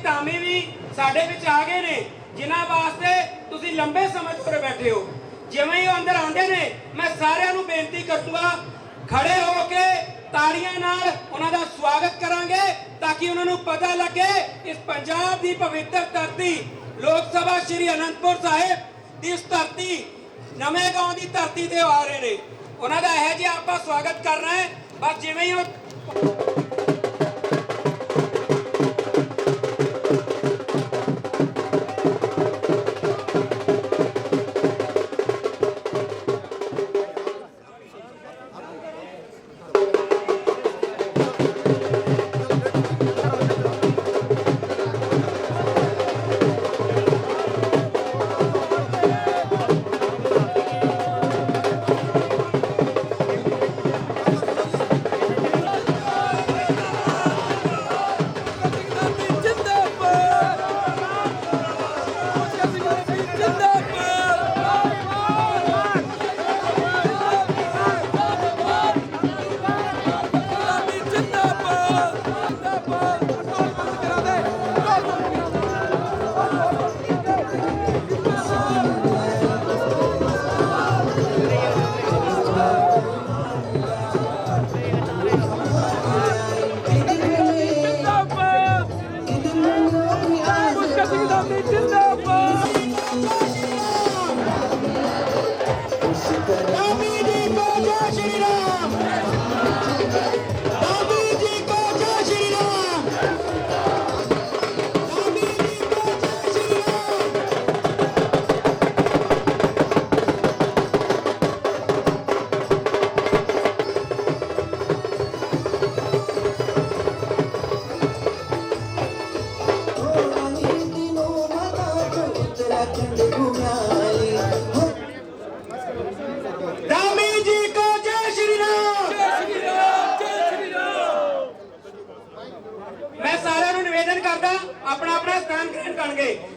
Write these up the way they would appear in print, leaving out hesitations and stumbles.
ਸਿੰਘ ਧਾਮੀ भी साडे विच आ गए ने, जिन्हां वास्ते तुसीं लंबे समय तो बैठे हो। जिवें ही अंदर आते ने मैं सारिਆਂ ਨੂੰ बेनती करूंगा खड़े होके ताड़ियां नाल उन्हां दा स्वागत करांगे ताकि उन्हां नूं पता लगे इस पंजाब दी पवित्र धरती लोक सभा श्री अनंदपुर साहिब दी इस धरती नवें गांव दी धरती ते आ रहे ने। उन्हां दा इहो जिहा आपां स्वागत करना है। बस जिवें ही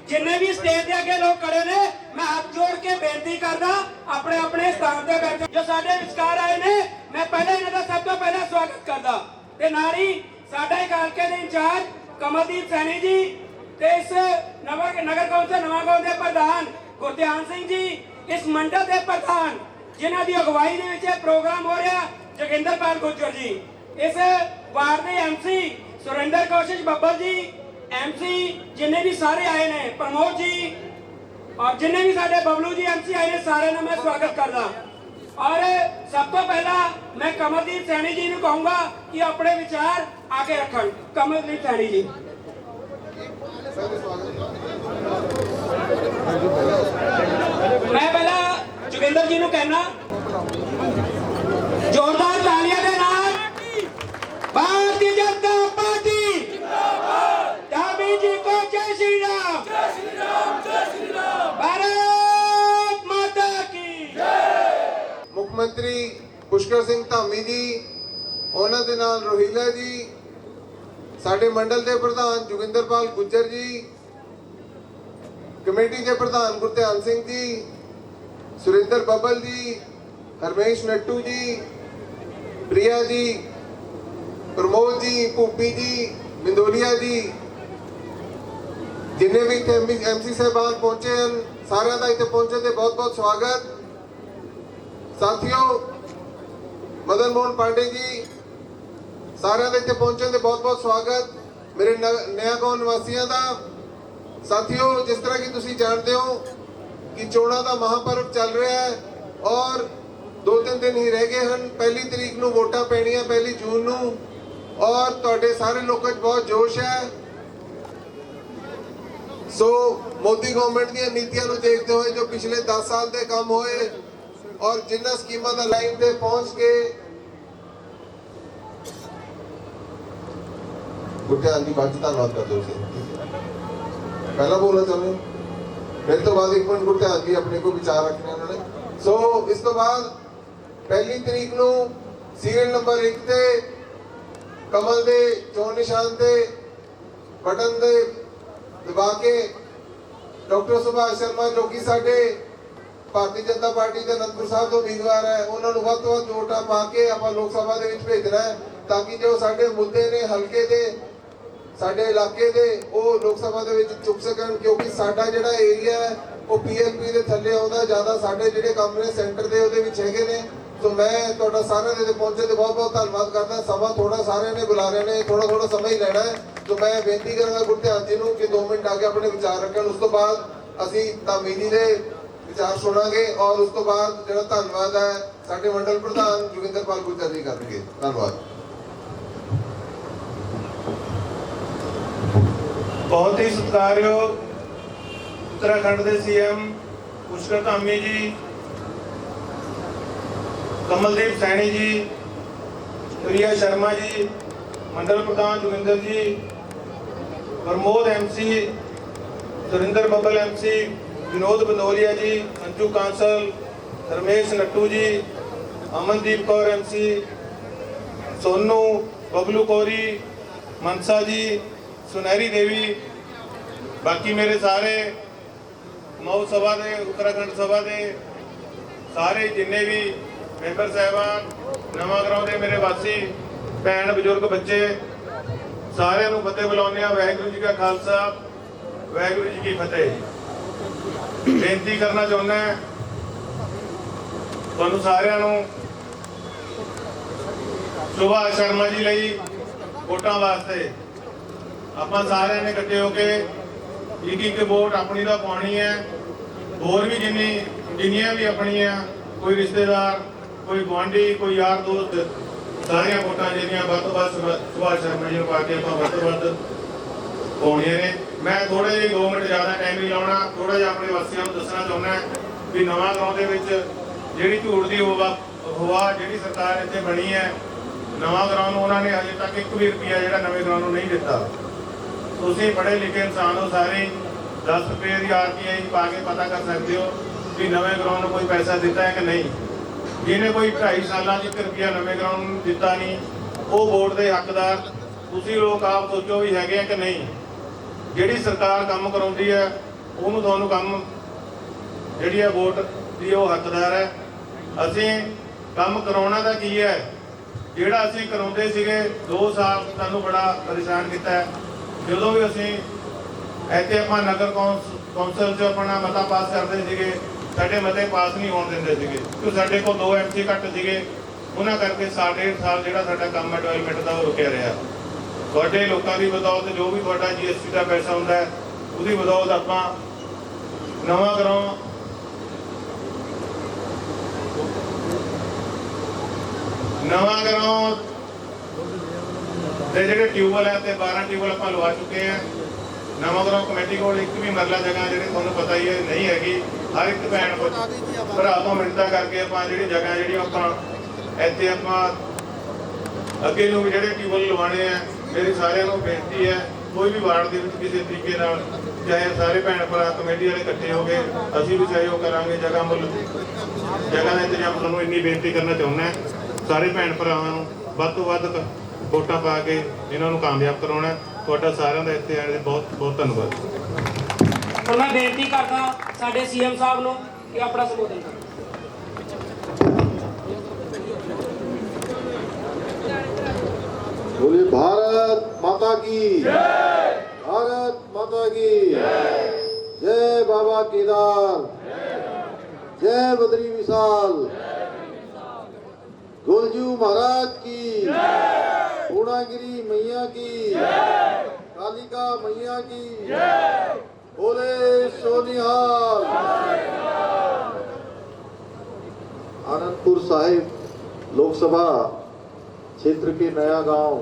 जिन्ने भी स्टेज के अगे लोग खड़े ने मैं हाथ जोड़ के बेनती करदा अपने अपने स्थान पे बैठो। जो साडे विचकार आए ने मैं पहले इन्हां दा सब तो पहला स्वागत करदा ते नारी साडा इलाके दे इंचार्ज कमलदीप सैनी जी ते इस नगर कौंसल नवांगांव दे प्रधान गुरध्यान सिंह जी, इस मंडल के प्रधान जिन्हां दी अगवाई दे विच प्रोग्राम हो रहा जोगिंदरपाल गुज्जर जी, इस वार्ड के MC सुरेंद्र कौशिक बब्बर जी, MC जिन्ने भी सारे आए ने प्रमोद जी और जिन्ने भी साडे बबलू जी MC आए ने सारे ने मैं स्वागत करदा। और सब तो पहला मैं कमलदीप सैनी जी को कहूंगा कि अपने विचार आगे रखन। कमलदीप सैनी जी। मैं पहला जोगिंदर जी को कहना जोरदार तालियां दे नाल भारतीय जनता पार्टी धामी जी को जय श्री राम, जय श्री राम, जय श्री राम, भारत माता की जय। मुख्यमंत्री पुष्कर सिंह धामी जी, उन्हां दे नाल रोहिला जी, साडे मंडल के प्रधान जोगिंदरपाल गुज्जर जी, कमेटी के प्रधान गुरध्यान सिंह जी, सुरेंद्र बब्बल जी, हरमेश नट्टू जी, प्रिया जी, प्रमोद जी, भूपी जी, मिंदोलिया जी, जिन्हें भी इतने MC साहबान पहुंचे हैं सारे का इतने पहुंचे थे बहुत बहुत स्वागत। साथियों मदन मोहन पांडे जी सारे का इतने पहुंचे थे बहुत बहुत स्वागत। मेरे नया गांव निवासियों का साथियों, जिस तरह की तुम जानते हो कि चोणों का महापर्व चल रहा है और 2-3 दिन ही रह गए हैं। 1 तरीक को वोटां पैणियां 1 जून को और तुहाडे सारे लोगों में बहुत जोश है। सो मोदी गवर्नमेंट दी नीतियां नूं देखते हुए जो पिछले 10 साल के काम होए और जिन्हां स्कीमां दा लाइन ते पहुंच के गुरध्यान जी बात धन्यवाद करते हो। पहला बोलना चाहते मेरे तो बाद 1 मिनट गुरध्यान जी अपने को विचार रखने उन्होंने। सो इस तो बाद 1 तरीक नूं सीरियल नंबर 1 ते कमल दे चोण निशान ते बटन दे दबा के डॉक्टर सुभाष शर्मा जो कि साडे भारतीय जनता पार्टी के अनंदपुर साहब तो उम्मीदवार है उन्होंने वध तो वध वोटां पा के आपां लोक सभा दे विच भेजना है ताकि जो साडे मुद्दे ने हल्के दे ਸਾਡੇ ਇਲਾਕੇ ਦੇ ਉਹ ਲੋਕ ਸਭਾ ਦੇ ਵਿੱਚ ਚੁੱਕ ਸਕਣ, ਕਿਉਂਕਿ ਸਾਡਾ ਜਿਹੜਾ ਏਰੀਆ ਹੈ ਉਹ ਪੀਐਲਪੀ ਦੇ ਥੱਲੇ ਆਉਂਦਾ। ਜ਼ਿਆਦਾ ਸਾਡੇ ਜਿਹੜੇ ਕੰਮ ਨੇ ਸੈਂਟਰ ਦੇ ਉਹਦੇ ਵਿੱਚ ਹੈਗੇ ਨੇ। ਸੋ ਮੈਂ ਤੁਹਾਡਾ ਸਾਰਿਆਂ ਦੇ ਪਹੁੰਚੇ ਤੇ ਬਹੁਤ ਬਹੁਤ ਧੰਨਵਾਦ ਕਰਦਾ। ਸਮਾਂ ਥੋੜਾ ਸਾਰਿਆਂ ਨੇ ਬੁਲਾ ਰਹੇ ਨੇ, ਥੋੜਾ ਸਮਾਂ ਹੀ ਲੈਣਾ ਹੈ। ਸੋ ਮੈਂ ਬੇਨਤੀ ਕਰਾਂਗਾ ਗੁਰਧਿਆਨ ਜੀ ਨੂੰ ਕਿ 2 ਮਿੰਟ ਆ ਕੇ ਆਪਣੇ ਵਿਚਾਰ ਰੱਖਣ। ਉਸ ਤੋਂ ਬਾਅਦ ਅਸੀਂ ਤਾਮੀਨੀ ਦੇ ਵਿਚਾਰ ਸੁਣਾਂਗੇ ਔਰ ਉਸ ਤੋਂ ਬਾਅਦ ਜਿਹੜਾ ਧੰਨਵਾਦ ਹੈ ਸਾਡੇ ਮੰਡਲ ਪ੍ਰਧਾਨ ਜੋਗਿੰਦਰਪਾਲ ਗੁੱਜਰ ਜੀ ਕਰਨਗੇ। ਧੰਨਵਾਦ। बहुत ही सत्कारयोग उत्तराखंड के सीएम पुष्कर धामी जी, कमलदीप सैनी जी, प्रिया शर्मा जी, मंडल प्रधान Joginder ji, Pramod MC, Surinder Babal MC, Vinod Bandolia ji, Anju Kansal, Ramesh Nattu ji, Amandeep Kaur MC, Sonu Bablu Kori, Mansa ji, Sunehri Devi, बाकी मेरे सारे मऊ सभा के उत्तराखंड सभा के सारे जिन्ने भी मैंबर साहबान, नवांगरां के मेरे वासी भैन बजुर्ग बच्चे सारे फतेह बुलाने। वाहिगुरू जी का खालसा, वाहिगुरू जी की फतेह। बेनती करना चाहुंदा तुहानूं सारिआं नूं सुभाष शर्मा जी लई वोटां वास्ते ਆਪਾਂ ਸਾਰਿਆਂ ਨੇ ਇਕੱਠੇ ਹੋ ਕੇ ਇੱਕ ਵੋਟ ਆਪਣੀ ਦਾ ਪਾਉਣੀ ਹੈ। ਹੋਰ ਵੀ ਜਿੰਨੀਆਂ ਵੀ ਆਪਣੀਆਂ ਕੋਈ ਰਿਸ਼ਤੇਦਾਰ, ਕੋਈ ਗੁਆਂਢੀ, ਕੋਈ ਯਾਰ ਦੋਸਤ, ਸਾਰੀਆਂ ਵੋਟਾਂ ਜਿਹੜੀਆਂ ਵੱਧ ਤੋਂ ਵੱਧ ਸੁਭਾਸ਼ ਸ਼ਰਮਾ ਜੀ ਨੂੰ ਪਾ ਕੇ ਆਪਾਂ ਵੱਧ ਤੋਂ ਵੱਧ ਪਾਉਣੀਆਂ ਨੇ। ਮੈਂ ਥੋੜੇ ਜਿਹੇ 2 ਮਿੰਟ ਜ਼ਿਆਦਾ ਟਾਈਮ ਨਹੀਂ ਲਾਉਣਾ। ਥੋੜਾ ਜਿਹਾ ਆਪਣੇ ਵਾਸੀਆਂ ਨੂੰ ਦੱਸਣਾ ਚਾਹੁੰਦਾ ਵੀ ਨਵਾਂਗਰਾਂ ਦੇ ਵਿੱਚ ਜਿਹੜੀ ਝੂਠ ਦੀ ਹਵਾ ਜਿਹੜੀ ਸਰਕਾਰ ਇੱਥੇ ਬਣੀ ਹੈ, ਨਵਾਂਗਰਾਂ ਨੂੰ ਉਹਨਾਂ ਨੇ ਹਜੇ ਤੱਕ 1 ਵੀ ਰੁਪਈਆ ਜਿਹੜਾ ਨਵੇਂ ਗਰਾਊਂਡ ਨੂੰ ਨਹੀਂ ਦਿੱਤਾ। ਤੁਸੀਂ ਪੜ੍ਹੇ ਲਿਖੇ ਇਨਸਾਨ ਹੋ, ਸਾਰੇ 10 ਰੁਪਏ ਦੀ ਆਰਟੀਆਈ ਪਾ ਕੇ ਪਤਾ ਕਰ ਸਕਦੇ ਹੋ ਵੀ ਨਵੇਂ ਗਰਾਊਂਡ ਨੂੰ ਕੋਈ ਪੈਸਾ ਦਿੱਤਾ ਹੈ ਕਿ ਨਹੀਂ। ਜਿਹਨੇ ਕੋਈ 2.5 ਸਾਲਾਂ 'ਚ 1 ਰੁਪਈਆ ਨਵੇਂ ਗਰਾਊਂਡ ਨੂੰ ਦਿੱਤਾ ਨਹੀਂ, ਉਹ ਵੋਟ ਦੇ ਹੱਕਦਾਰ ਤੁਸੀਂ ਲੋਕ ਆਪ ਸੋਚੋ ਵੀ ਹੈਗੇ ਆ ਕਿ ਨਹੀਂ। ਜਿਹੜੀ ਸਰਕਾਰ ਕੰਮ ਕਰਾਉਂਦੀ ਹੈ ਉਹਨੂੰ ਤੁਹਾਨੂੰ ਕੰਮ ਜਿਹੜੀ ਹੈ ਵੋਟ ਦੀ ਉਹ ਹੱਕਦਾਰ ਹੈ। ਅਸੀਂ ਕੰਮ ਕਰਾਉਣਾ ਦਾ ਕੀ ਹੈ, ਜਿਹੜਾ ਅਸੀਂ ਕਰਾਉਂਦੇ ਸੀਗੇ 2 ਸਾਲ ਸਾਨੂੰ ਬੜਾ ਪਰੇਸ਼ਾਨ ਕੀਤਾ ਹੈ। ਜਦੋਂ ਵੀ ਅਸੀਂ ਇੱਥੇ ਆਪਾਂ ਨਗਰ ਕੌਂਸਲ 'ਚ ਆਪਣਾ ਮਤਾ ਪਾਸ ਕਰਦੇ ਸੀਗੇ, ਸਾਡੇ ਮਤੇ ਪਾਸ ਨਹੀਂ ਹੋਣ ਦਿੰਦੇ ਸੀਗੇ ਕਿਉਂਕਿ ਸਾਡੇ ਕੋਲ 2 MC ਘੱਟ ਸੀਗੇ। ਉਹਨਾਂ ਕਰਕੇ 1.5 ਸਾਲ ਜਿਹੜਾ ਸਾਡਾ ਕੰਮ ਹੈ ਡਿਵੈਲਪਮੈਂਟ ਦਾ ਉਹ ਰੁਕਿਆ ਰਿਹਾ। ਤੁਹਾਡੇ ਲੋਕਾਂ ਦੀ ਬਦੌਲਤ ਜੋ ਵੀ ਤੁਹਾਡਾ GST ਦਾ ਪੈਸਾ ਹੁੰਦਾ ਹੈ ਉਹਦੀ ਬਦੌਲਤ ਆਪਾਂ ਨਵਾਂਗਰਾਂ ਦੇ ਜਿਹੜੇ ਟਿਊਬਵੈਲ ਹੈ ਤੇ 12 ਟਿਊਬਵੈਲ ਆਪਾਂ ਲਵਾ ਚੁੱਕੇ ਹਾਂ। ਨਵਾਂਗਰਾਂ ਕਮੇਟੀ ਕੋਲ 1 ਵੀ ਮਰਲਾ ਜਗ੍ਹਾ ਜਿਹੜੀ ਤੁਹਾਨੂੰ ਪਤਾ ਹੀ ਹੈ ਨਹੀਂ ਹੈਗੀ। ਹਰ ਇੱਕ ਭੈਣ ਭਰਾ ਤੋਂ ਮਿੰਨਤਾਂ ਕਰਕੇ ਆਪਾਂ ਜਿਹੜੀ ਜਗ੍ਹਾ ਜਿਹੜੀ ਆਪਾਂ ਇੱਥੇ ਆਪਾਂ ਅੱਗੇ ਨੂੰ ਵੀ ਜਿਹੜੇ ਟਿਊਬਵੈਲ ਲਵਾਉਣੇ ਆ, ਮੇਰੀ ਸਾਰਿਆਂ ਨੂੰ ਬੇਨਤੀ ਹੈ ਕੋਈ ਵੀ ਵਾਰਡ ਦੇ ਵਿੱਚ ਕਿਸੇ ਤਰੀਕੇ ਨਾਲ ਚਾਹੇ ਸਾਰੇ ਭੈਣ ਭਰਾ ਕਮੇਟੀ ਵਾਲੇ ਇਕੱਠੇ ਹੋ ਗਏ ਅਸੀਂ ਵੀ ਸਹਿਯੋਗ ਕਰਾਂਗੇ। ਜਗ੍ਹਾ ਦਾ ਇੰਤਜ਼ਾਮ ਤੁਹਾਨੂੰ ਇੰਨੀ ਬੇਨਤੀ ਕਰਨਾ ਚਾਹੁੰਦਾ ਸਾਰੇ ਭੈਣ ਭਰਾਵਾਂ ਨੂੰ ਵੱਧ ਤੋਂ ਵੱਧ ਵੋਟਾਂ ਪਾ ਕੇ ਇਹਨਾਂ ਨੂੰ ਕਾਮਯਾਬ ਕਰਾਉਣਾ। ਤੁਹਾਡਾ ਸਾਰਿਆਂ ਦਾ ਇੱਥੇ ਆਉਣ ਦੇ ਬਹੁਤ ਬਹੁਤ ਧੰਨਵਾਦ। ਹੁਣ ਮੈਂ ਬੇਨਤੀ ਕਰਦਾ ਸਾਡੇ CM ਸਾਹਿਬ ਨੂੰ ਕਿ ਆਪਣਾ ਸੰਬੋਧਨ ਕਰਨ। बोलिए भारत माता की जय, भारत माता की जय, जय बाबा केदार, जय बद्री विशाल, गोलजू महाराज की जय, पूर्णागिरी मैया की जय, कालिका मैया की जय, बोले सोनिहाल। आनंदपुर साहिब लोकसभा क्षेत्र के नया गांव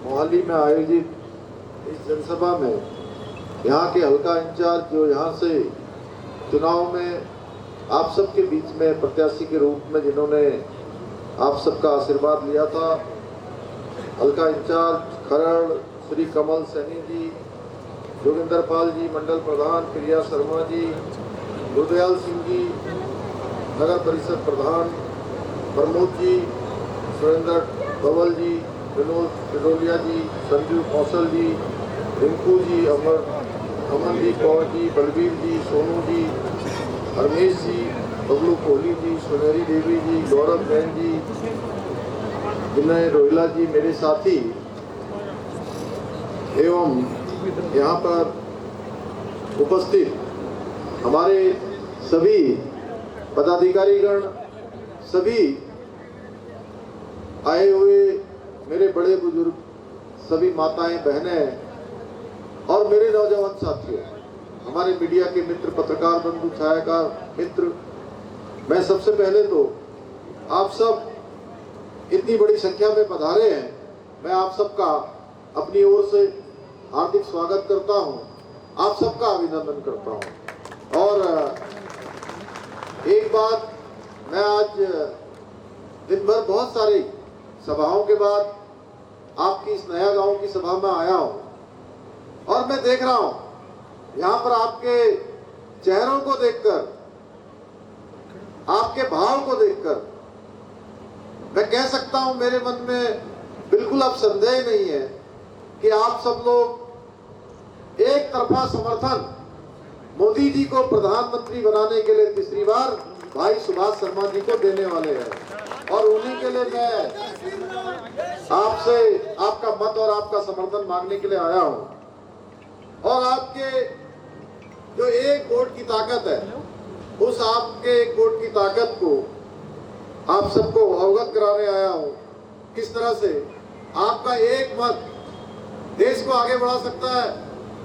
मोहाली में आयोजित इस जनसभा में यहाँ के हल्का इंचार्ज जो यहाँ से चुनाव में आप सबके बीच में प्रत्याशी के रूप में जिन्होंने आप सबका आशीर्वाद लिया था, हल्का इंचार्ज खरड़ श्री कमल सैनी जी, जोगिंदरपाल जी मंडल प्रधान, प्रिया शर्मा जी, गुरदयाल सिंह जी नगर परिषद प्रधान, प्रमोद जी, सुरेंद्र बबल जी, विनोद पिडोलिया जी, संजू कौशल जी, रिंकू जी, अमनदीप कौर जी, बलबीर जी, सोनू जी, रमेश जी, बबलू कोहली जी, सुनहरी देवी जी, गौरव जैन जी, विनय रोहिला जी, मेरे साथी एवं यहाँ पर उपस्थित हमारे सभी पदाधिकारीगण, सभी आए हुए मेरे बड़े बुजुर्ग, सभी माताएं, बहनें और मेरे नौजवान साथियों, हमारे मीडिया के मित्र, पत्रकार बंधु, छायाकार मित्र, मैं सबसे पहले तो आप सब इतनी बड़ी संख्या में पधारे हैं, मैं आप सबका अपनी ओर से हार्दिक स्वागत करता हूं, आप सबका अभिनंदन करता हूं। और एक बात, मैं आज दिन भर बहुत सारी सभाओं के बाद आपकी इस नया गांव की सभा में आया हूं और मैं देख रहा हूं यहाँ पर आपके चेहरों को देखकर, आपके भाव को देखकर मैं कह सकता हूं मेरे मन में बिल्कुल अब संदेह नहीं है कि आप सब लोग एक तरफा समर्थन मोदी जी को प्रधानमंत्री बनाने के लिए तीसरी बार भाई सुभाष शर्मा जी को देने वाले हैं। और उन्हीं के लिए मैं आपसे आपका मत और आपका समर्थन मांगने के लिए आया हूं। और आपके जो एक वोट की ताकत है, उस आपके एक वोट की ताकत को आप सबको अवगत कराने आया हूं। किस तरह से आपका एक मत देश को आगे बढ़ा सकता है,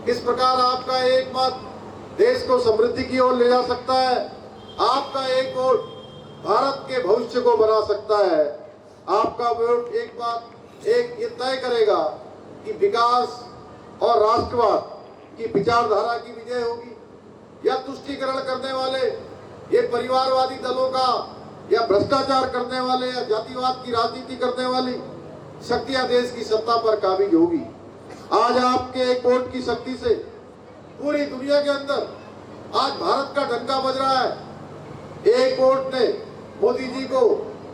किस प्रकार आपका एक मत देश को समृद्धि की ओर ले जा सकता है, आपका एक वोट भारत के भविष्य को बना सकता है। आपका वोट एक बात एक ये तय करेगा कि विकास और राष्ट्रवाद की विचारधारा की विजय होगी या तुष्टीकरण करने वाले ये परिवारवादी दलों का या भ्रष्टाचार करने वाले या जातिवाद की राजनीति करने वाली शक्तियां देश की सत्ता पर काबिज होगी। आज आपके एक वोट की शक्ति से पूरी दुनिया के अंदर आज भारत का डंका बज रहा है। एक वोट ने मोदी जी को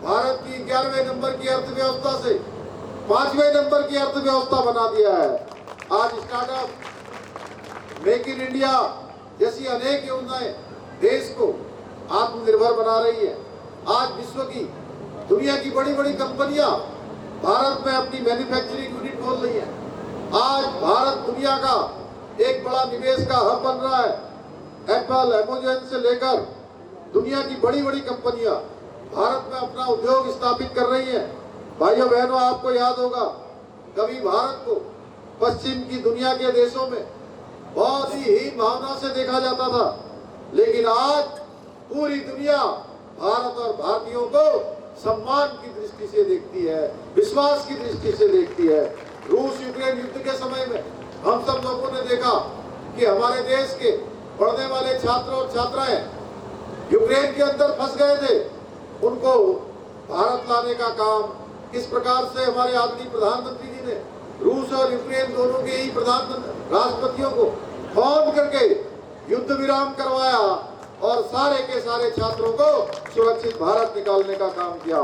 भारत की 11वें नंबर की अर्थव्यवस्था से 5वें नंबर की अर्थव्यवस्था बना दिया है। आज स्टार्टअप, मेक इन इंडिया जैसी अनेक योजनाएं देश को आत्मनिर्भर बना रही है। आज विश्व की दुनिया की बड़ी बड़ी कंपनियां भारत में अपनी मैन्युफैक्चरिंग यूनिट खोल रही है। आज भारत दुनिया का एक बड़ा निवेश का हब बन रहा है। एप्पल, अमेज़न से लेकर दुनिया की बड़ी बड़ी कंपनियां भारत में अपना उद्योग स्थापित कर रही हैं। भाइयों बहनों, आपको याद होगा कभी भारत को पश्चिम की दुनिया के देशों में बहुत ही हीन भावना से देखा जाता था, लेकिन आज पूरी दुनिया भारत और भारतीयों को सम्मान की दृष्टि से देखती है, विश्वास की दृष्टि से देखती है। रूस यूक्रेन युद्ध के समय में हम सब लोगों ने देखा कि हमारे देश के पढ़ने वाले छात्र और छात्राएं यूक्रेन के अंदर फंस गए थे, उनको भारत लाने का काम किस प्रकार से हमारे आदरणीय प्रधानमंत्री जी ने रूस और यूक्रेन दोनों के ही प्रधानमंत्री राष्ट्रपतियों को फोन करके युद्ध विराम करवाया और सारे के सारे छात्रों को सुरक्षित भारत निकालने का काम किया।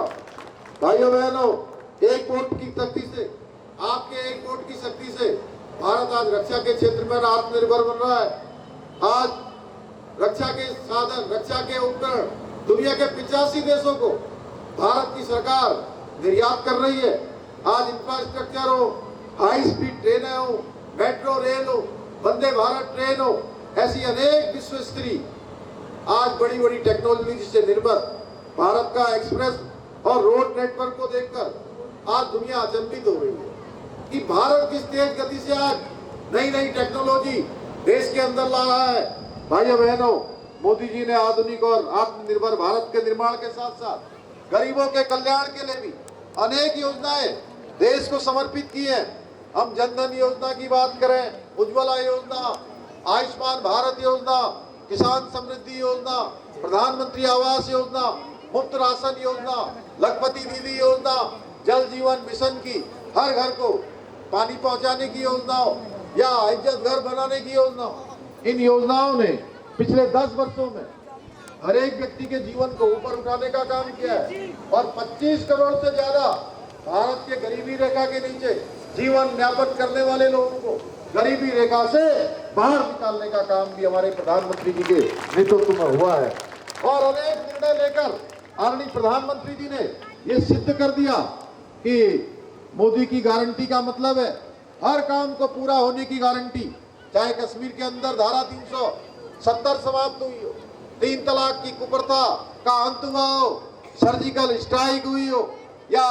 भाइयों बहनों, एक वोट की शक्ति से, आपके एक वोट की शक्ति से भारत आज रक्षा के क्षेत्र में आत्मनिर्भर बन रहा है। आज रक्षा के साधन, रक्षा के उपकरण दुनिया के 85 देशों को भारत की सरकार निर्यात कर रही है। आज इंफ्रास्ट्रक्चर हो, हाई स्पीड ट्रेनें हो, मेट्रो रेल हो, वंदे भारत ट्रेन हो, ऐसी अनेक विश्व स्तरीय आज बड़ी बड़ी टेक्नोलॉजी से निर्भर भारत का एक्सप्रेस और रोड नेटवर्क को देखकर आज दुनिया अचंभित हो रही है कि भारत किस तेज गति से आज नई नई टेक्नोलॉजी देश के अंदर ला रहा है। भाइयों बहनों, मोदी जी ने आधुनिक और आत्मनिर्भर भारत के निर्माण के साथ साथ गरीबों के कल्याण के लिए भी अनेक योजनाएं देश को समर्पित की है। हम जनधन योजना की बात करें, उज्ज्वला योजना, आयुष्मान भारत योजना, किसान समृद्धि योजना, प्रधानमंत्री आवास योजना, मुफ्त राशन योजना, लखपति दीदी योजना, जल जीवन मिशन की हर घर को पानी पहुंचाने की योजनाओं या इज्जत घर बनाने की योजना, इन योजनाओं ने पिछले 10 वर्षों में हर एक व्यक्ति के जीवन को ऊपर उठाने का काम किया है और 25 करोड़ से ज्यादा भारत के गरीबी रेखा के नीचे जीवन यापन करने वाले लोगों को गरीबी रेखा से बाहर निकालने का काम भी हमारे प्रधानमंत्री जी के नेतृत्व में हुआ है। और अनेक निर्णय लेकर आदरणीय प्रधानमंत्री जी ने ये सिद्ध कर दिया कि मोदी की गारंटी का मतलब है हर काम को पूरा होने की गारंटी, चाहे कश्मीर के अंदर धारा 370 समाप्त हुई हो, 3 तलाक की कुप्रथा का अंत हुआ हो, सर्जिकल स्ट्राइक हुई हो, या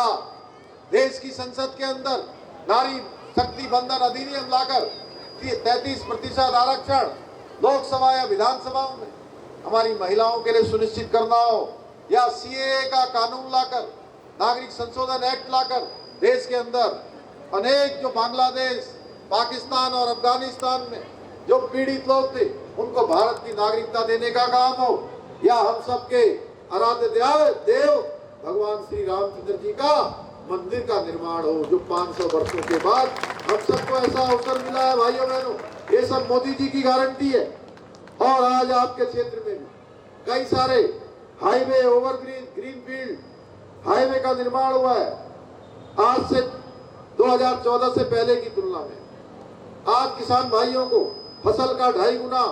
देश की संसद के अंदर नारी शक्ति बंधन अधिनियम लाकर 33% आरक्षण लोकसभा या विधानसभाओं में हमारी महिलाओं के लिए सुनिश्चित करना हो, या सीएए का कानून लाकर, नागरिक संशोधन एक्ट लाकर देश के अंदर अनेक जो बांग्लादेश, पाकिस्तान और अफगानिस्तान में जो पीड़ित लोग थे उनको भारत की नागरिकता देने का काम हो, या हम सबके आराध्य देव भगवान श्री रामचंद्र जी का मंदिर का निर्माण हो, जो 500 वर्षों के बाद हम सबको ऐसा अवसर मिला है। भाइयों बहनों, ये सब मोदी जी की गारंटी है। और आज आपके क्षेत्र में भी कई सारे हाईवे, ओवरब्रिज, ग्रीनफील्ड हाईवे का निर्माण हुआ है। आज से 2014 से पहले की तुलना में आज किसान भाइयों को फसल का 2.5 गुना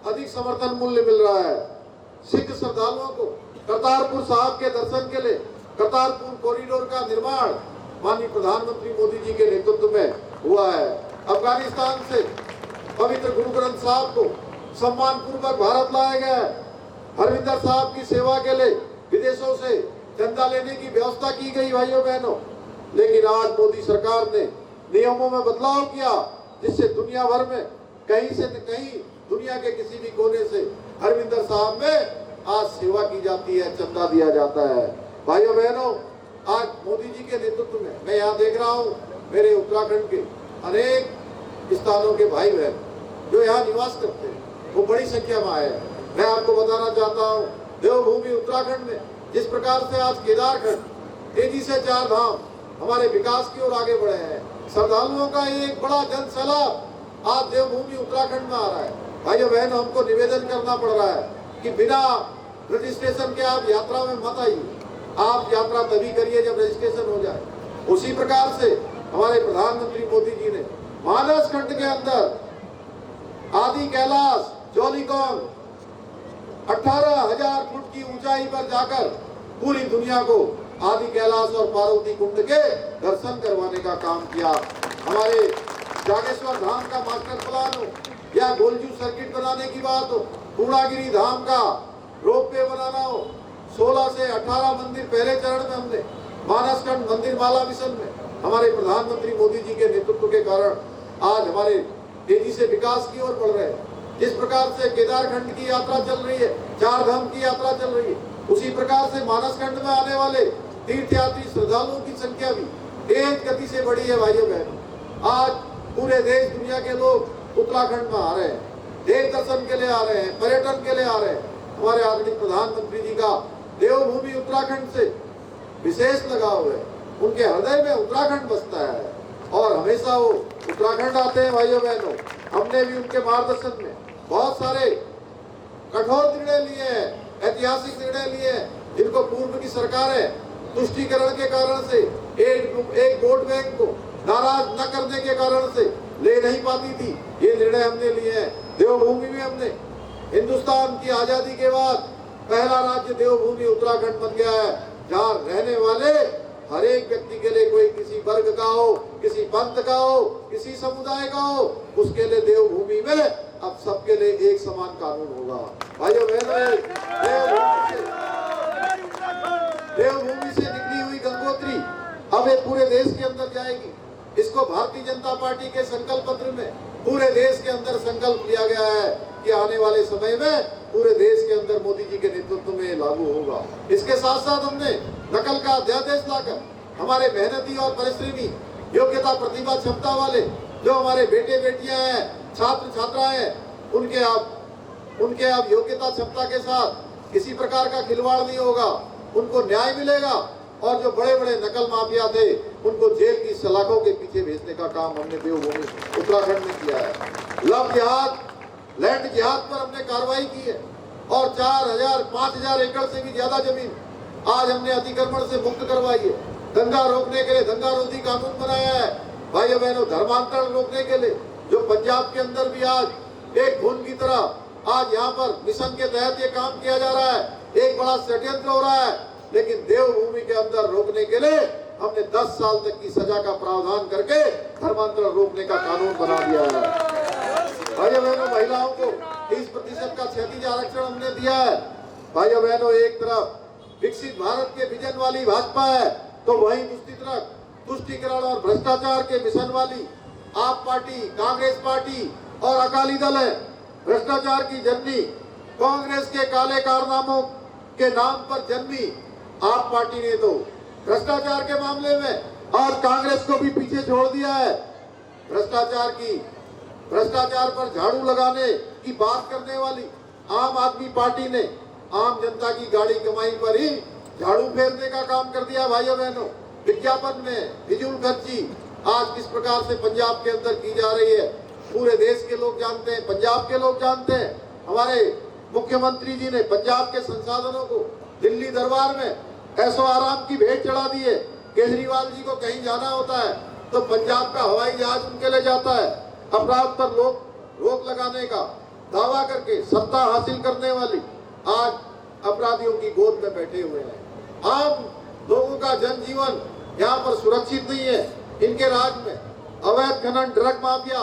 अधिक समर्थन मूल्य मिल रहा है। सिख श्रद्धालुओं को करतारपुर साहब के दर्शन के लिए करतारपुर कॉरिडोर का निर्माण माननीय प्रधानमंत्री मोदी जी के नेतृत्व में हुआ है। अफगानिस्तान से पवित्र गुरु ग्रंथ साहब को सम्मान पूर्वक भारत लाया गया है। हरविंदर साहब की सेवा के लिए विदेशों से चंदा लेने की व्यवस्था की गई। भाइयों बहनों, लेकिन आज मोदी सरकार ने नियमों में बदलाव किया, जिससे दुनिया भर में कहीं से न कहीं दुनिया के किसी भी कोने से हरविंदर साहब में आज सेवा की जाती है, चंदा दिया जाता है। भाइयों बहनों, आज मोदी जी के नेतृत्व में मैं यहाँ देख रहा हूँ मेरे उत्तराखंड के अनेक स्थानों के भाई बहन जो यहाँ निवास करते हैं, वो बड़ी संख्या में आए हैं। मैं आपको बताना चाहता हूँ, देवभूमि उत्तराखंड में जिस प्रकार से आज केदारखंड तेजी से 4 धाम हमारे विकास की ओर आगे बढ़े हैं, श्रद्धालुओं का एक बड़ा जन सैलाब आज देवभूमि उत्तराखंड में आ रहा है। भाइयों बहनों, हमको निवेदन करना पड़ रहा है कि बिना रजिस्ट्रेशन के आप यात्रा में मत आइए। आप यात्रा तभी करिए जब रजिस्ट्रेशन हो जाए। उसी प्रकार से हमारे प्रधानमंत्री मोदी जी ने मानस खंड के अंदर आदि कैलाश जौलीकौंग 18,000 फुट की ऊंचाई पर जाकर पूरी दुनिया को आदि कैलाश और पार्वती कुंड के दर्शन करवाने का काम किया। हमारे जागेश्वर धाम का मास्टर प्लान हो, या गोलजू सर्किट बनाने की बात हो, पूर्णागिरी धाम का रोपवे बनाना हो, 16 से 18 मंदिर पहले चरण में हमने मानसखंड मंदिर माला मिशन में हमारे प्रधानमंत्री मोदी जी के नेतृत्व के कारण आज हमारे तेजी से विकास की ओर बढ़ रहे हैं। जिस प्रकार से केदारखंड की यात्रा चल रही है, 4 धाम की यात्रा चल रही है, उसी प्रकार से मानसखंड में आने वाले तीर्थयात्री श्रद्धालुओं की संख्या भी तेज गति से बढ़ी है। भाइयों बहनों, आज पूरे देश दुनिया के लोग उत्तराखंड में आ रहे हैं, देव दर्शन के लिए आ रहे हैं, पर्यटन के लिए आ रहे हैं। हमारे आदरणीय प्रधानमंत्री जी का देवभूमि उत्तराखंड से विशेष लगाव है। उनके हृदय में उत्तराखंड बसता है और हमेशा वो उत्तराखंड आते हैं। भाइयों बहनों, हमने भी उनके मार्गदर्शन में बहुत सारे कठोर निर्णय लिए हैं, ऐतिहासिक निर्णय लिए हैं, जिनको पूर्व की सरकारें तुष्टीकरण के कारण से एक वोट बैंक को नाराज न करने के कारण से ले नहीं पाती थी। ये निर्णय हमने लिए हैं। देवभूमि में हमने हिंदुस्तान की आजादी के बाद पहला राज्य देवभूमि उत्तराखंड बन गया है, जहाँ रहने वाले हर एक व्यक्ति के लिए, कोई किसी वर्ग का हो, किसी पंथ का हो, किसी समुदाय का हो, उसके लिए देवभूमि में अब सबके लिए एक समान कानून होगा। भाइयों बहनों, देवभूमि से निकली हुई गंगोत्री अब ये पूरे देश के अंदर जाएगी। इसको भारतीय जनता पार्टी के संकल्प पत्र में पूरे देश के अंदर संकल्प लिया गया है कि आने वाले समय में पूरे देश के अंदर मोदी जी के नेतृत्व में लागू होगा। इसके साथ साथ हमने नकल का अध्यादेश लाकर हमारे मेहनती और परिश्रमी, योग्यता, प्रतिभा, क्षमता वाले जो हमारे बेटे बेटियां हैं, छात्र छात्राएं हैं, उनके अब योग्यता क्षमता के साथ किसी प्रकार का खिलवाड़ नहीं होगा, उनको न्याय मिलेगा। और जो बड़े बड़े नकल माफिया थे उनको जेल की सलाखों के पीछे भेजने का काम हमने देवभूमि उत्तराखंड में किया है। लव जिहाद, लैंड जिहाद पर हमने कार्रवाई की है और 4,000-5,000 एकड़ से भी ज्यादा जमीन आज हमने अतिक्रमण से मुक्त करवाई है। दंगा रोकने के लिए दंगा रोधी कानून बनाया है। भाइयों बहनों, धर्मांतरण रोकने के लिए जो पंजाब के अंदर भी आज एक खून की तरह आज यहाँ पर मिशन के तहत ये काम किया जा रहा है, एक बड़ा षड्यंत्र हो रहा है, लेकिन देवभूमि के अंदर रोकने के लिए हमने 10 साल तक की सजा का प्रावधान करके धर्मांतरण रोकने का कानून बना दिया है। भाइयों बहनों, महिलाओं को 30% का क्षैतिज आरक्षण हमने दिया है। भाइयों बहनों, एक तरफ विकसित भारत के विजन वाली भाजपा है, तो वहीं दूसरी तरफ तुष्टीकरण और भ्रष्टाचार के मिशन वाली आप पार्टी, कांग्रेस पार्टी और अकाली दल है। भ्रष्टाचार की जननी, कांग्रेस के काले कारनामों के नाम पर जन्मी आप पार्टी ने तो भ्रष्टाचार के मामले में और कांग्रेस को भी पीछे छोड़ दिया है। भ्रष्टाचार पर झाड़ू लगाने की बात करने वाली आम आदमी पार्टी ने आम जनता की गाड़ी कमाई पर ही झाड़ू फेरने का काम कर दिया। भाइयों बहनों, विज्ञापन में फिजूल खर्ची आज किस प्रकार से पंजाब के अंदर की जा रही है, पूरे देश के लोग जानते हैं, पंजाब के लोग जानते हैं। हमारे मुख्यमंत्री जी ने पंजाब के संसाधनों को दिल्ली दरबार में ऐसो आराम की भेंट चढ़ा दी है। केजरीवाल जी को कहीं जाना होता है तो पंजाब का हवाई जहाज उनके लिए जाता है। अपराध पर रोक लगाने का दावा करके सत्ता हासिल करने वाली आज अपराधियों की गोद में बैठे हुए हैं। आम लोगों का जनजीवन यहाँ पर सुरक्षित नहीं है। इनके राज में अवैध खनन, ड्रग माफिया,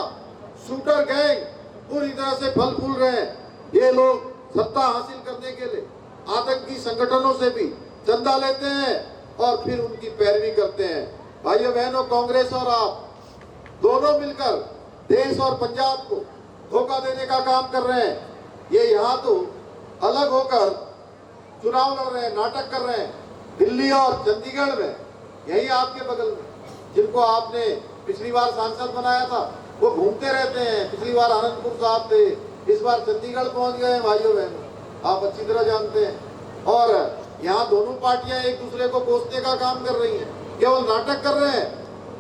शूटर गैंग पूरी तरह से फल फूल रहे हैं। ये लोग सत्ता हासिल करने के लिए आतंकी संगठनों से भी चंदा लेते हैं और फिर उनकी पैरवी करते हैं। भाइयों बहनों, कांग्रेस और आप दोनों मिलकर देश और पंजाब को धोखा देने का काम कर रहे हैं। ये यहाँ तो अलग होकर चुनाव लड़ रहे हैं, नाटक कर रहे हैं। दिल्ली और चंडीगढ़ में, यही आपके बगल में, जिनको आपने पिछली बार सांसद बनाया था, वो घूमते रहते हैं। पिछली बार आनंदपुर साहब थे, इस बार चंडीगढ़ पहुंच गए हैं। भाइयों बहनों, आप अच्छी तरह जानते हैं। और यहाँ दोनों पार्टियां एक दूसरे को कोसने का काम कर रही हैं, केवल नाटक कर रहे हैं।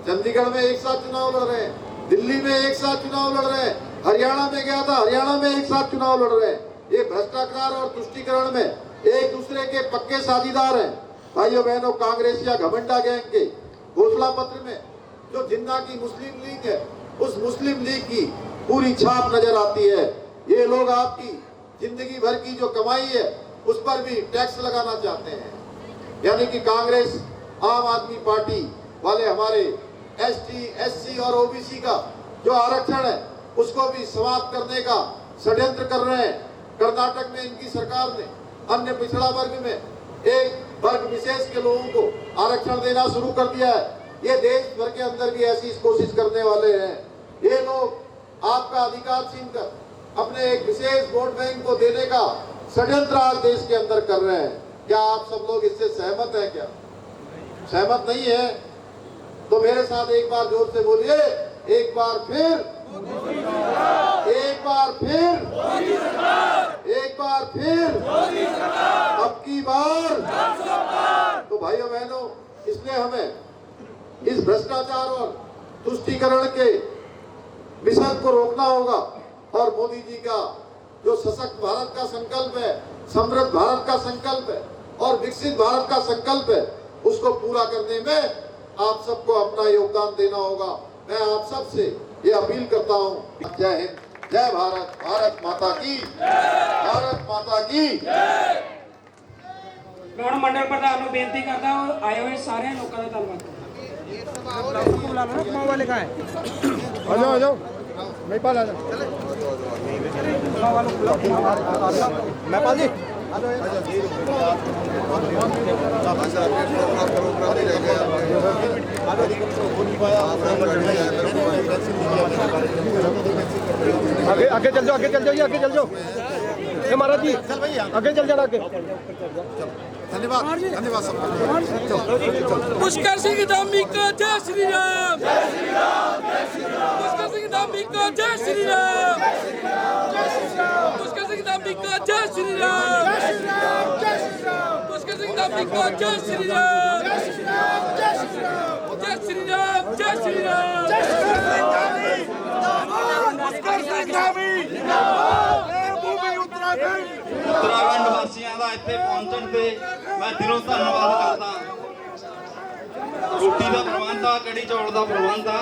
चंडीगढ़ में एक साथ चुनाव लड़ रहे हैं, दिल्ली में एक साथ चुनाव लड़ रहे हैं, हरियाणा में गया था, हरियाणा में एक साथ चुनाव लड़ रहे हैं। ये भ्रष्टाचार और तुष्टीकरण में एक दूसरे के पक्के साझीदार हैं। भाइयों बहनों, कांग्रेस या घमंडा गैंग के घोषणा पत्र में जो जिन्ना की मुस्लिम लीग है, उस मुस्लिम लीग की पूरी छाप नजर आती है। ये लोग आपकी जिंदगी भर की जो कमाई है उस पर भी टैक्स लगाना चाहते हैं। यानी कि कांग्रेस, आम आदमी पार्टी वाले हमारे एसटी, एससी और ओबीसी का जो आरक्षण है उसको भी समाप्त करने का षड्यंत्र कर रहे हैं। कर्नाटक में इनकी सरकार ने अन्य पिछड़ा वर्ग में एक वर्ग विशेष के लोगों को आरक्षण देना शुरू कर दिया है। ये देश भर के अंदर भी ऐसी कोशिश करने वाले हैं। ये लोग आपका अधिकार छीनकर अपने एक विशेष वोट बैंक को देने का षड्यंत्र आज देश के अंदर कर रहे हैं। क्या आप सब लोग इससे सहमत हैं? क्या सहमत नहीं है तो मेरे साथ एक बार जोर से बोलिए, एक बार फिर, एक बार फिर, एक बार फिर, अब की बार। तो भाइयों बहनों, इसलिए हमें इस भ्रष्टाचार और तुष्टीकरण के मिशन को रोकना होगा और मोदी जी का जो सशक्त भारत का संकल्प है, समृद्ध भारत का संकल्प है और विकसित भारत का संकल्प है, उसको पूरा करने में आप सबको अपना योगदान देना होगा। मैं आप सबसे ये अपील करता हूँ। जय हिंद, जय भारत, भारत माता की, भारत माता की। मैं ਹੁਣ ਮੰਡਲ ਪ੍ਰਧਾਨ ਨੂੰ ਬੇਨਤੀ ਕਰਦਾ ਹਾਂ, ਆਏ ਹੋਏ ਸਾਰੇ ਲੋਕਾਂ ਦਾ ਧੰਨਵਾਦ ਕਰਦਾ। आ जाओ आ जाओ, महिपाल आ जाओ, महिपाल जी आ जाओ। आगे आगे चल जाओ, आगे चल जाओ, ये आगे चल जाओ। ये महाराज जी आगे चल जाना, आगे। धन्यवाद, धन्यवाद सब। पुष्कर सिंह धामी का जय श्री राम, जय श्री राम, जय श्री राम। पुष्कर सिंह धामी का जय श्री राम, जय श्री राम। पुष्कर सिंह धामी का जय श्री राम, जय श्री राम, जय श्री राम। पुष्कर सिंह धामी का जय श्री राम, जय श्री राम, जय श्री राम। जय श्री राम, जय श्री राम, जय श्री राम। पुष्कर सिंह धामी जिंदाबाद, भूमि उत्तराखंड। उत्तराखंड वासियों का इत्थे पहुंचण ते मैं दिलों धन्नवाद करदा। रोटी का प्रबंध आ, कड़ी चौल का प्रबंध आ,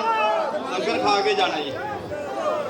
लंगर खा के जाना जी।